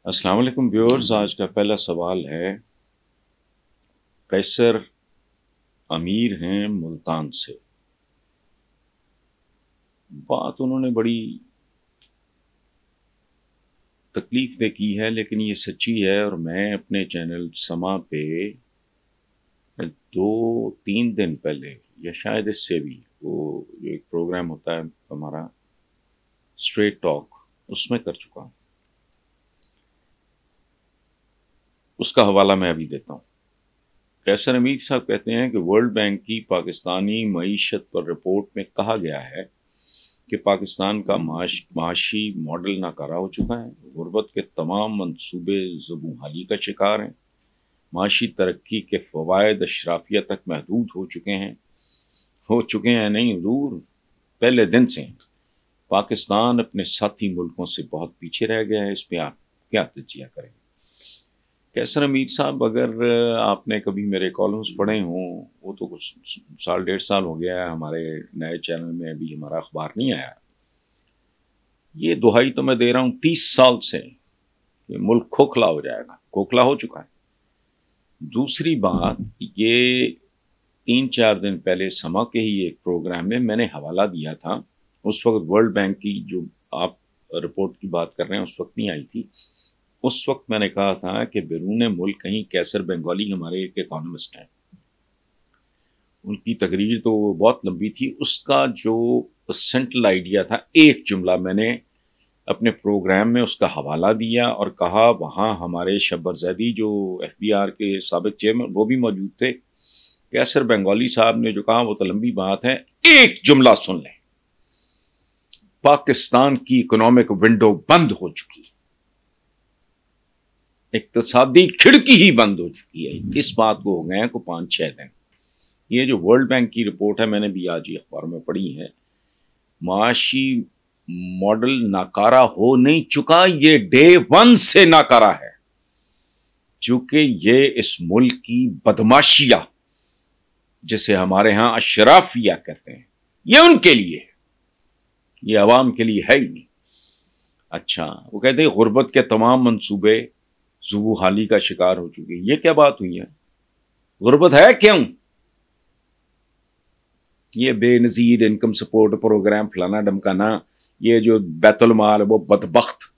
अस्सलाम वालेकुम व्यूअर्स। आज का पहला सवाल है, कैसर अमीर हैं मुल्तान से। बात उन्होंने बड़ी तकलीफ दे की है, लेकिन ये सच्ची है। और मैं अपने चैनल समा पे 2-3 दिन पहले, या शायद इससे भी, वो जो एक प्रोग्राम होता है हमारा स्ट्रेट टॉक, उसमें कर चुका हूँ। उसका हवाला मैं अभी देता हूँ। कैसर अमीर साहब कहते हैं कि वर्ल्ड बैंक की पाकिस्तानी मईशत पर रिपोर्ट में कहा गया है कि पाकिस्तान का माशी मॉडल नाकारा हो चुका है। गुर्बत के तमाम मंसूबे ज़बूहाली का शिकार हैं। माशी तरक्की के फ़वायद अशराफिया तक महदूद हो चुके हैं नहीं हुजूर, पहले दिन से। पाकिस्तान अपने साथी मुल्कों से बहुत पीछे रह गया है। इस पर आप क्या तजिया करेंगे? कैसर अमीर साहब, अगर आपने कभी मेरे कॉलम्स पढ़े हों, वो तो कुछ 1.5 साल हो गया है, हमारे नए चैनल में अभी हमारा अखबार नहीं आया। ये दुहाई तो मैं दे रहा हूँ 30 साल से कि मुल्क खोखला हो जाएगा। खोखला हो चुका है। दूसरी बात, ये 3-4 दिन पहले समा के ही एक प्रोग्राम में मैंने हवाला दिया था। उस वक्त वर्ल्ड बैंक की जो आप रिपोर्ट की बात कर रहे हैं उस वक्त नहीं आई थी। उस वक्त मैंने कहा था कि बैरून मुल्क कहीं कैसर बंगाली, हमारे एक इकोनॉमिस्ट हैं, उनकी तकरीर तो बहुत लंबी थी। उसका जो सेंट्रल आइडिया था, एक जुमला मैंने अपने प्रोग्राम में उसका हवाला दिया और कहा, वहाँ हमारे शब्बर जैदी जो FBR के साबिक चेयरमैन, वो भी मौजूद थे। कैसर बंगाली साहब ने जो कहा वो तो लंबी बात है, एक जुमला सुन लें। पाकिस्तान की इकोनॉमिक विंडो बंद हो चुकी है, इक्तिसादी खिड़की ही बंद हो चुकी है। इस बात को हो गए हैं को 5-6 दिन। ये जो वर्ल्ड बैंक की रिपोर्ट है, मैंने भी आज ही अखबार में पढ़ी है। माशी मॉडल नाकारा हो नहीं चुका, ये डे 1 से नाकारा है। चूंकि ये इस मुल्क की बदमाशिया, जिसे हमारे यहां अशराफिया कहते हैं, ये उनके लिए है, ये अवाम के लिए है ही नहीं। अच्छा, वो कहते हैं गुर्बत के तमाम मंसूबे ज़बूहाली का शिकार हो चुके। ये क्या बात हुई है? गुर्बत है क्यों? ये बेनजीर इनकम सपोर्ट प्रोग्राम फलाना डमकाना, ये जो बैतुल माल, वो बदबख्त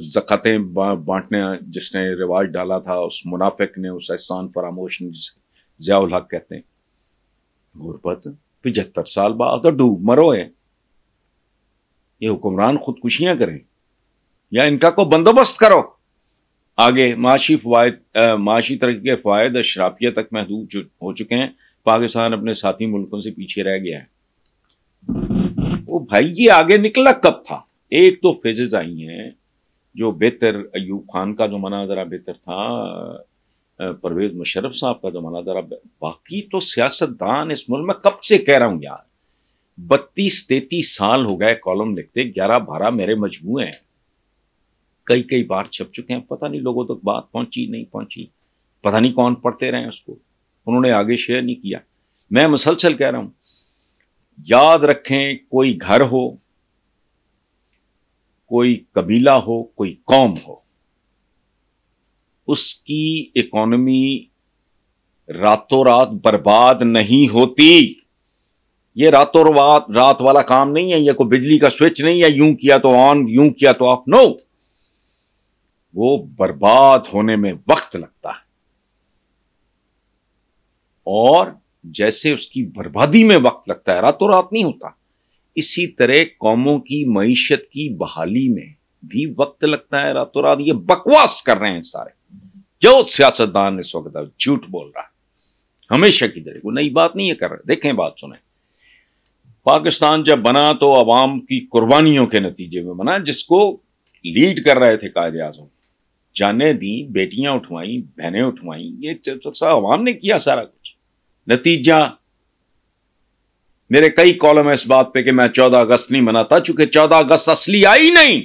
ज़कातें बांटने जिसने रिवाज डाला था, उस मुनाफिक ने, उस एहसान फरामोश ने, जिसे ज़ियाउल हक कहते हैं। गुर्बत 75 साल बाद तो डूब मरो है। ये हुक्मरान खुदकुशियां करें या इनका को बंदोबस्त करो। आगे माशी तरक्की के फ़वायद अशराफिया तक महदूद हो चुके हैं। पाकिस्तान अपने साथी मुल्कों से पीछे रह गया है। वो भाई, ये आगे निकला कब था? एक तो फेजेज आई हैं जो बेहतर, अयूब खान का जमाना जरा बेहतर था, परवेज मुशर्रफ साहब का जमाना जरा। बाकी तो सियासतदान इस मुल्क में कब से कह रहा हूं यार, 32-33 साल हो गए कॉलम लिखते, 11-12 मेरे मजमूए हैं, कई बार छप चुके हैं। पता नहीं लोगों तक बात पहुंची नहीं पहुंची, पता नहीं कौन पढ़ते रहे उसको, उन्होंने आगे शेयर नहीं किया। मैं मुसलसल कह रहा हूं, याद रखें, कोई घर हो, कोई कबीला हो, कोई कौम हो, उसकी इकोनॉमी रातों रात बर्बाद नहीं होती। ये रातों रात वाला काम नहीं है। ये कोई बिजली का स्विच नहीं है, यूं किया तो ऑन, यूं किया तो ऑफ। नो, वो बर्बाद होने में वक्त लगता है, और जैसे उसकी बर्बादी में वक्त लगता है, रातों रात नहीं होता। इसी तरह कौमों की मईशत की बहाली में भी वक्त लगता है, रातों रात। ये बकवास कर रहे हैं सारे जो सियासतदान इस वक्त झूठ बोल रहा है, हमेशा की तरह। वो नई बात नहीं है कर रहे। देखें, बात सुने। पाकिस्तान जब बना तो अवाम की कुर्बानियों के नतीजे में बना, जिसको लीड कर रहे थे कायदे आज़म। जाने दी, बेटियां उठवाई, बहनें उठवाई, ये अवाम ने किया सारा कुछ। नतीजा, मेरे कई कॉलम है इस बात पे कि मैं 14 अगस्त नहीं मनाता, चूंकि 14 अगस्त असली आई नहीं।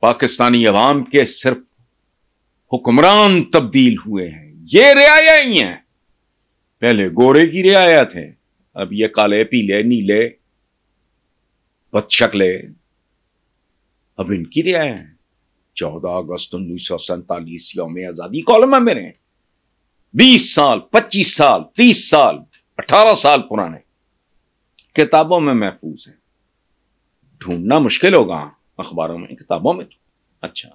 पाकिस्तानी अवाम के सिर्फ हुक्मरान तब्दील हुए हैं। ये रियाया ही हैं। पहले गोरे की रियाया थे, अब ये काले, पीले, नीले, बदशक्ले, اب ان کی رعایا ہے. 14 اگست 1947 یوم آزادی کالم ہے میرے, 20 سال 25 سال 30 سال 18 سال پرانے, کتابوں میں محفوظ ہیں. ڈھونڈنا مشکل ہوگا اخباروں میں, کتابوں میں تو اچھا.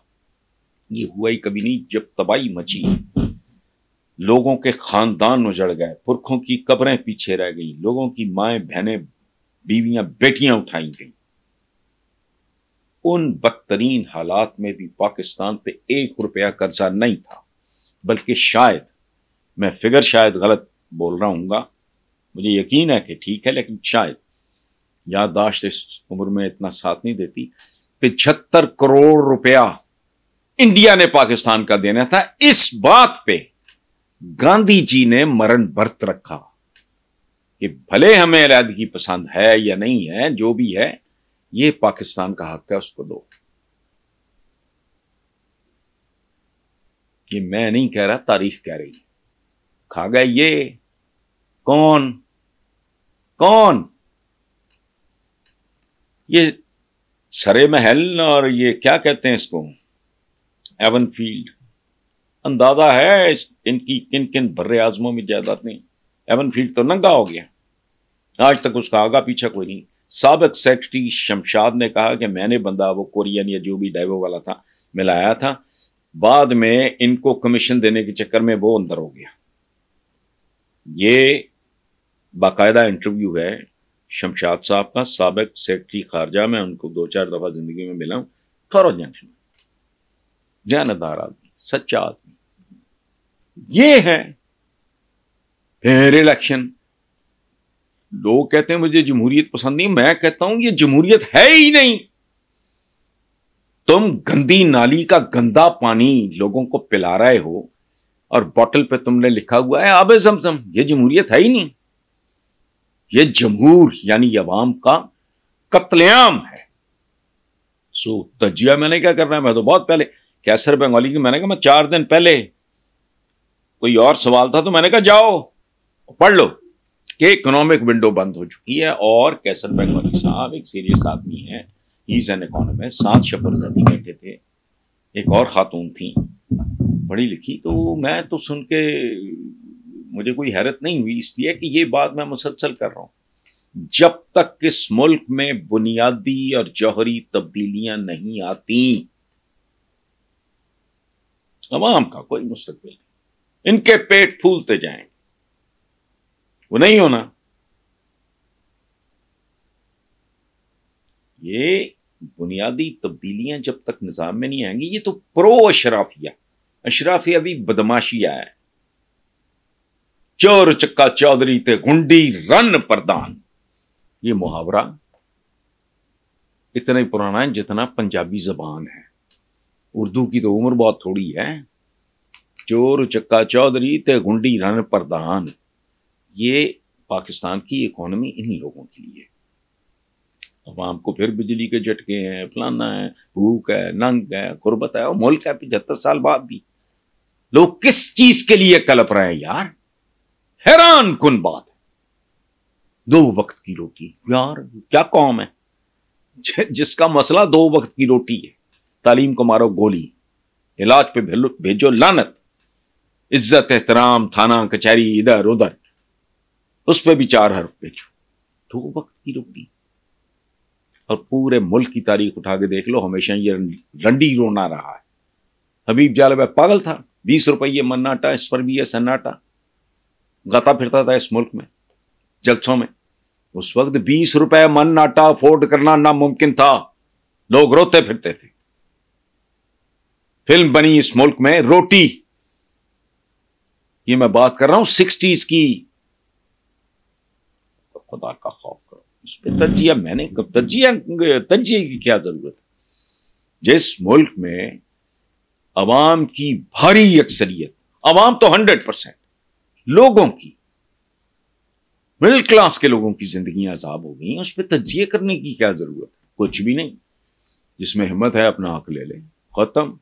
یہ ہوا ہی کبھی نہیں جب تباہی مچی, لوگوں کے خاندان اجڑ گئے, پرکھوں کی قبریں پیچھے رہ گئیں, لوگوں کی مائیں بہنیں بیویاں بیٹیاں اٹھائی گئیں. ان بدترین حالات میں بھی پاکستان پہ 1 روپیہ قرضہ نہیں تھا, بلکہ شاید, میں فگر شاید غلط بول رہا ہوں گا, مجھے یقین ہے کہ ٹھیک ہے, لیکن شاید یادداشت اس عمر میں اتنا ساتھ نہیں دیتی, 75 کروڑ روپیہ انڈیا نے پاکستان کا دینا تھا. اس بات پہ گاندھی جی نے مرن برت رکھا کہ بھلے ہمیں علیحدگی پسند ہے یا نہیں ہے, جو بھی ہے یہ پاکستان کا حق ہے, اس کو دو. یہ میں نہیں کہہ رہا, تاریخ کہہ رہی. کھا گئے یہ کون کون؟ یہ سرے محل اور یہ کیا کہتے ہیں اس کو, ایون فیلڈ. اندازہ ہے ان کی کن کن بر اعظموں میں جائیدادیں. ایون فیلڈ تو ننگا ہو گیا, آج تک اس کا آگا پیچھا کوئی نہیں. سابق سیکرٹری شمشاد نے کہا کہ میں نے بندہ وہ کورین یا جو بھی ڈائیو والا تھا ملایا تھا, بعد میں ان کو کمیشن دینے کے چکر میں وہ اندر ہو گیا. یہ باقاعدہ انٹرویو ہے شمشاد صاحب کا, سابق سیکرٹری خارجہ. میں ان کو 2-4 دفعہ زندگی میں ملا ہوں. تھورو جنکشن, دیانتدار آدمی, سچا آدمی. یہ ہے پھر الیکشن. لوگ کہتے ہیں مجھے جمہوریت پسند نہیں, میں کہتا ہوں یہ جمہوریت ہے ہی نہیں. تم گندی نالی کا گندا پانی لوگوں کو پلا رہے ہو اور بوٹل پہ تم نے لکھا ہوا ہے آب زمزم. یہ جمہوریت ہے ہی نہیں. یہ جمہور یعنی عوام کا قتل عام ہے. سو تجزیہ میں نے کیا کرنا ہے, میں تو بہت پہلے کیسر بنگالی کی, میں نے کہا میں 4 دن پہلے, کوئی اور سوال تھا تو میں نے کہا جاؤ پڑھ لو کہ اکنامک ونڈو بند ہو چکی ہے. اور کیسر بنگالی صاحب ایک سیریس آدمی ہے, ہی از این اکانومسٹ. 7 شبرزادی بیٹھے تھے, ایک اور خاتون تھیں پڑھی لکھی. تو میں تو سن کے مجھے کوئی حیرت نہیں ہوئی, اس لیے کہ یہ بات میں مسلسل کر رہا ہوں. جب تک اس ملک میں بنیادی اور جوہری تبدیلیاں نہیں آتی, عوام کا کوئی مستقبل نہیں. ان کے پیٹ پھولتے جائیں, وہ نہیں ہونا. یہ بنیادی تبدیلیاں جب تک نظام میں نہیں آئیں گی. یہ تو پرو اشرافیہ, اشرافیہ بھی بدماشیہ ہے. چور چکا چودھری تے گنڈی رن پردان, یہ محاورہ اتنا ہی پرانا ہے جتنا پنجابی زبان ہے. اردو کی تو عمر بہت تھوڑی ہے. چور چکا چودھری تے گنڈی رن پردان, یہ پاکستان کی اکانومی ان لوگوں کے لیے. عوام کو پھر بجلی کے جھٹکے ہیں, فلانا ہے, بھوک ہے, ننگ ہے, غربت ہے. اور ملک ہے 75 سال بعد بھی لوگ کس چیز کے لیے کلپ رہے ہیں یار, حیران کن بات ہے. 2 وقت کی روٹی, یار کیا قوم ہے جس کا مسئلہ 2 وقت کی روٹی ہے. تعلیم کو مارو گولی, علاج پہ بھیجو لعنت, عزت احترام تھانہ کچہری ادھر ادھر, اس پہ بھی 4 حرف بھیجو. 2 وقت کی روٹی. اور پورے ملک کی تاریخ اٹھا کے دیکھ لو, ہمیشہ یہ رنڈی رونا رہا ہے. حبیب جالب پاگل تھا, 20 روپئے مناٹا, اس پر بھی ہے سناٹا. گاتا پھرتا تھا اس ملک میں جلسوں میں. اس وقت 20 روپے من ناٹا افورڈ کرنا ناممکن تھا, لوگ روتے پھرتے تھے. فلم بنی اس ملک میں روٹی, یہ میں بات کر رہا ہوں 60s کی. خدا کا خوف کرو, اس پہ تجزیہ میں نے تجزیے کی کیا ضرورت ہے. جس ملک میں عوام کی بھاری اکثریت, عوام تو 100% لوگوں کی, مڈل کلاس کے لوگوں کی زندگیاں عذاب ہو گئی ہیں, اس پہ تجزیے کرنے کی کیا ضرورت ہے؟ کچھ بھی نہیں. جس میں ہمت ہے اپنا حق لے لے, ختم.